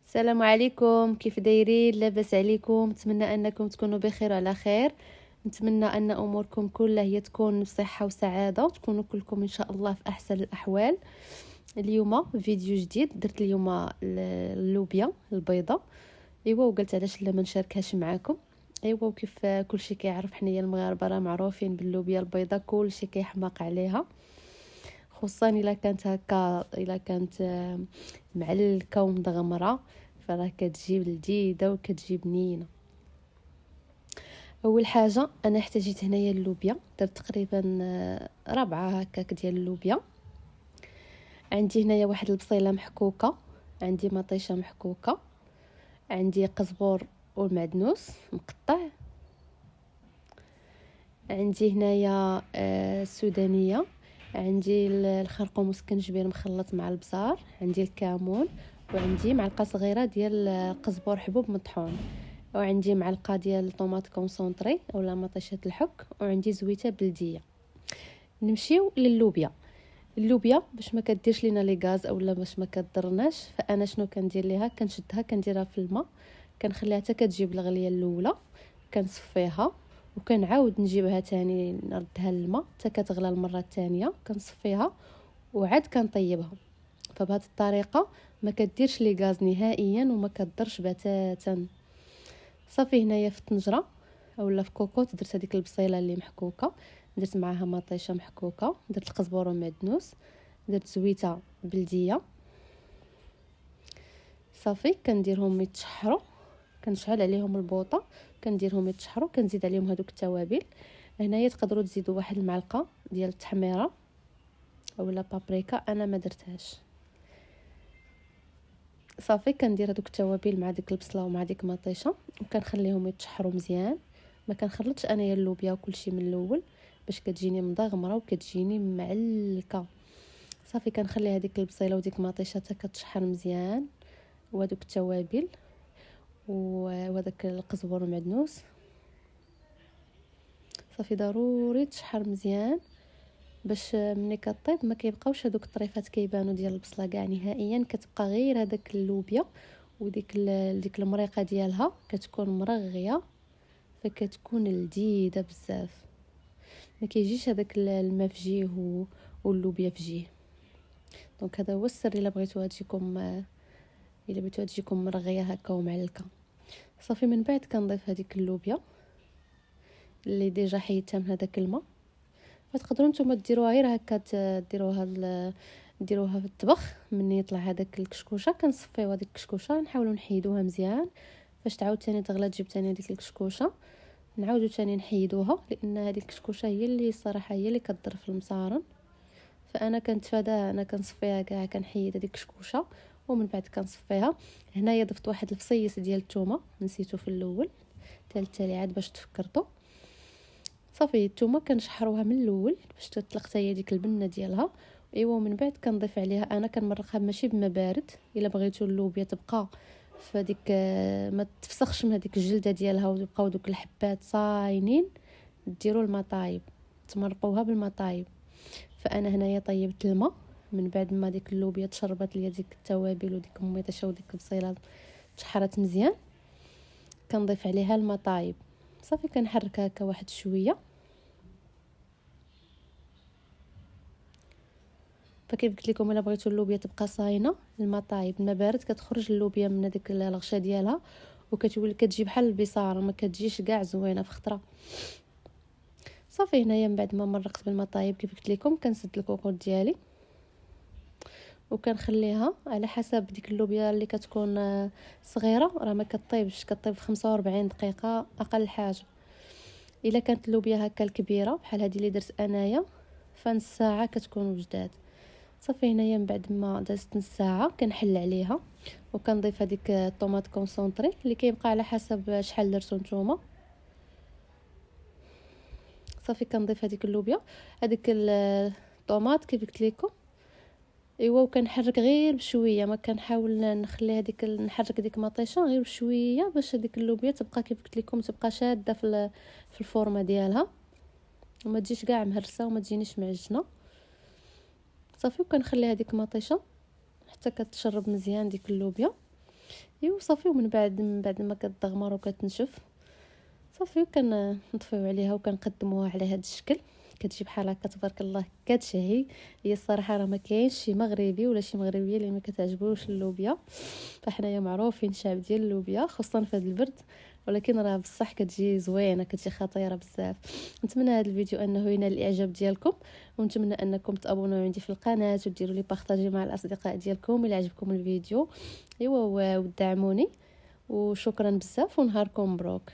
السلام عليكم، كيف دايرين؟ لاباس عليكم؟ نتمنى انكم تكونوا بخير وعلى خير. نتمنى ان اموركم كلها هي تكون بصحه وسعاده، وتكونوا كلكم ان شاء الله في احسن الاحوال. اليوم فيديو جديد، درت اليوم اللوبيا البيضاء. ايوا وقلت علاش لا ما نشاركهاش معكم. ايوا وكيف كلشي كيعرف حنايا المغاربه راه معروفين باللوبيا البيضاء، كلشي كيحماق عليها، خصوصا الا كانت هكا، الا كانت معلكه ومدغمره، فراه كتجيب لذيذه وكتجيب بنينه. اول حاجه انا احتاجيت هنايا اللوبيا، درت تقريبا ربعة هكاك ديال اللوبيا. عندي هنايا واحد البصيله محكوكه، عندي مطيشه محكوكه، عندي قزبور والمعدنوس مقطع، عندي هنايا السودانيه، عندي الخرقوم والسكنجبير مخلط مع البزار، عندي الكمون، وعندي معلقه صغيره ديال قزبور حبوب مطحون، وعندي معلقه ديال الطوماط كونسونطري اولا مطيشه الحك، وعندي زويته بلديه. نمشيو للوبيا. اللوبيا باش ما كديرش لينا لي غاز اولا باش ما كضرناش، فانا شنو كندير ليها؟ كنشدها كنديرها في الماء، كنخليها حتى كتجيب الغليه الاولى، كنصفيها وكنعاود نجيبها تاني نردها للماء حتى كتغلى المره الثانيه، كنصفيها وعاد كنطيبها. فبهذه الطريقه ما كديرش لي غاز نهائيا وما كضرش بتاتا. صافي هنايا في الطنجره اولا في كوكوط درت هذيك البصيله اللي محكوكه، درت معاها مطيشه محكوكه، درت القزبور والمعدنوس، درت زويته بلديه. صافي كنديرهم يتشحروا، كنشعل عليهم البوطه، كنديرهم يتشحروا، كنزيد عليهم هذوك التوابل. هنايا تقدروا تزيدوا واحد المعلقه ديال التحميره اولا بابريكا، انا ما درتهاش. صافي كندير هذوك التوابل مع ديك البصله ومع ديك المطيشه وكنخليهم يتشحروا مزيان. ما كنخلطش انايا اللوبيا وكلشي من الاول باش كتجيني مدغمره وكتجيني معلكه. صافي كنخلي هذيك البصيله وديك المطيشه حتى كتشحر مزيان، وهذوك التوابل وهذاك القزبر والمعدنوس. صافي ضروري تشحر مزيان باش ملي كطيب ما كيبقاوش هذوك الطريفات كيبانوا ديال البصله كاع نهائيا، كتبقى غير هذاك اللوبيا وديك ديك المريقه ديالها كتكون مرغيه، فكتكون لذيذه بزاف. ما كيجيش هذاك الماء في جيه واللوبيا في جيه. دونك هذا هو السر الا بغيتوها تجيكم مرغيه هكا ومعلكه. صافي من بعد كنضيف هذيك اللوبيا اللي ديجا حيدتها من هذاك الماء. فتقدروا نتوما ديروها غير هكا، ديروها في الطبخ. من يطلع هذاك الكشكوشه كنصفيو هذيك الكشكوشه، نحاولوا نحيدوها مزيان فاش تعاود ثاني تغلى تجيب ثاني هذيك الكشكوشه، نعاودوا ثاني نحيدوها، لان هذيك الكشكوشه هي اللي صراحه هي اللي كضر في المصارن. فانا كنتفاداها، انا كنصفيها كاع، كنحيد هذيك الكشكوشه ومن بعد كنصفيها. هنايا ضفت واحد الفصيص ديال الثومه نسيتو في الاول، تالي عاد باش تفكرتو. صافي الثومه كنشحروها من الاول باش تطلق حتى هي ديك البنه ديالها. ايوا ومن بعد كنضيف عليها، انا كنمرقها ماشي بما بارد، الا بغيتو اللوبيا تبقى فديك ما تفسخش من هذيك الجلده ديالها وتبقاو دوك الحبات صاينين، ديروا الماء طايب، تمرقوها بالماء طايب. فانا هنايا طيبت الماء من بعد ما ديك اللوبيا تشربت ليا ديك التوابل وديك الميطشه وديك البصيله تشحرت مزيان، كنضيف عليها الماء طايب. صافي كنحركها هكا واحد شويه. فكيف قلت لكم الا بغيتوا اللوبيا تبقى صاينه الماء طايب، الماء بارد كتخرج اللوبيا من هذيك الغشا ديالها وكتولي كتجي بحال البصاره، ما كتجيش كاع زوينه في خطره. صافي هنايا من بعد ما مرقت بالماء طايب كيف قلت لكم كنسد الكوكوط ديالي وكنخليها على حسب ديك اللوبيا اللي كتكون صغيره، راه ما كطيبش، كطيب في 45 دقيقه اقل حاجه. الا كانت اللوبيا هكا الكبيره بحال هذه اللي درت انايا فنص ساعه كتكون وجدات. صافي هنايا من بعد ما دازت نص ساعه كنحل عليها وكنضيف هذيك الطوماط كونسونطري اللي كيبقى على حسب شحال درتو نتوما. صافي كنضيف هذيك اللوبيا، هذيك الطوماط كيف قلت لكم. ايوا وكنحرك غير بشويه، ما كنحاول نخلي هذيك نحرك ديك مطيشه غير بشويه باش هذيك اللوبيا تبقى كيف قلت لكم تبقى شاده في الفورمه ديالها وما تجيش كاع مهرسه وما تجينيش معجنه. صافي وكنخلي هذيك مطيشه حتى كتشرب مزيان ديك اللوبيا. ايوا صافي. ومن بعد ما كتغمر وكتنشف صافي كنطفيو عليها وكنقدموها على هذا الشكل. كتجي بحال هكا تبارك الله كتشهي. هي الصراحه راه ما كاينش شي مغربي ولا شي مغربيه اللي ما كتعجبوش اللوبيا، فحنايا معروفين شعب ديال اللوبيا خصوصا في هذا البرد، ولكن راه بصح كتجي زوينه، كتجي خطيره بزاف. نتمنى هذا الفيديو انه ينال الاعجاب ديالكم، ونتمنى انكم تابوناو عندي في القناه وديروا لي بارطاجي مع الاصدقاء ديالكم الى عجبكم الفيديو. ايوا ودعموني، وشكرا بزاف ونهاركم مبروك.